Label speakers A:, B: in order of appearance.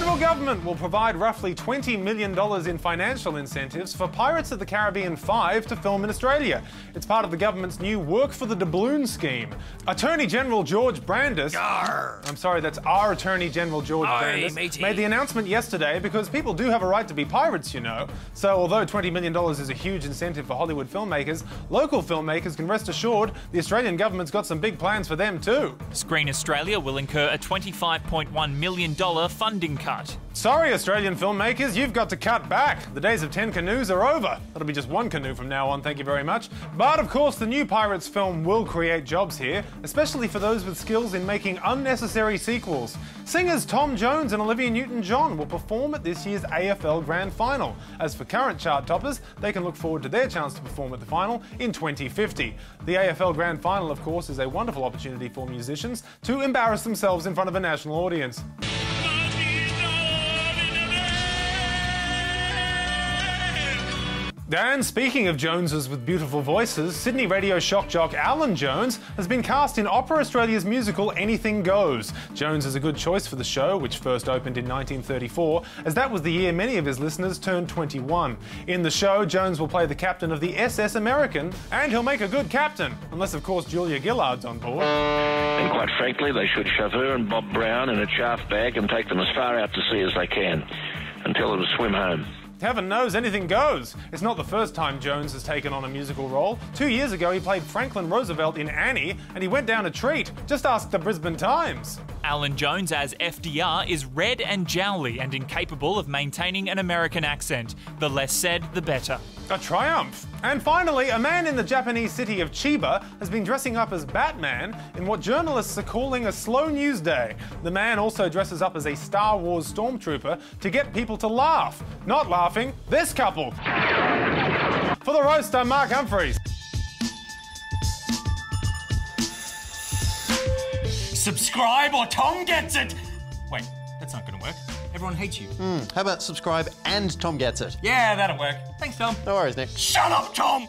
A: federal government will provide roughly $20 million in financial incentives for Pirates of the Caribbean 5 to film in Australia. It's part of the government's new Work for the Doubloon scheme. Attorney General George Brandis...
B: Yarr.
A: I'm sorry, that's our Attorney General George Brandis, made the announcement yesterday because people do have a right to be pirates, you know. So although $20 million is a huge incentive for Hollywood filmmakers, local filmmakers can rest assured the Australian government's got some big plans for them too.
C: Screen Australia will incur a $25.1 million funding cut.
A: Sorry, Australian filmmakers, you've got to cut back. The days of 10 canoes are over. That'll be just one canoe from now on, thank you very much. But of course, the new Pirates film will create jobs here, especially for those with skills in making unnecessary sequels. Singers Tom Jones and Olivia Newton-John will perform at this year's AFL Grand Final. As for current chart toppers, they can look forward to their chance to perform at the final in 2050. The AFL Grand Final, of course, is a wonderful opportunity for musicians to embarrass themselves in front of a national audience. And speaking of Joneses with beautiful voices, Sydney radio shock jock Alan Jones has been cast in Opera Australia's musical Anything Goes. Jones is a good choice for the show, which first opened in 1934, as that was the year many of his listeners turned 21. In the show, Jones will play the captain of the SS American, and he'll make a good captain, unless of course Julia Gillard's on board.
D: And quite frankly, they should shove her and Bob Brown in a chaff bag and take them as far out to sea as they can, and tell them to swim home.
A: Heaven knows anything goes. It's not the first time Jones has taken on a musical role. 2 years ago, he played Franklin Roosevelt in Annie, and he went down a treat. Just ask the Brisbane Times.
C: Alan Jones as FDR is red and jowly and incapable of maintaining an American accent. The less said, the better.
A: A triumph. And finally, a man in the Japanese city of Chiba has been dressing up as Batman in what journalists are calling a slow news day. The man also dresses up as a Star Wars stormtrooper to get people to laugh. Not laughing, this couple. For the roast, I'm Mark Humphries.
B: Subscribe or Tom gets it! Wait, that's not gonna work. Everyone hates you.
E: How about subscribe and Tom gets it?
B: Yeah, that'll work. Thanks, Tom.
E: No worries, Nick.
B: Shut up, Tom!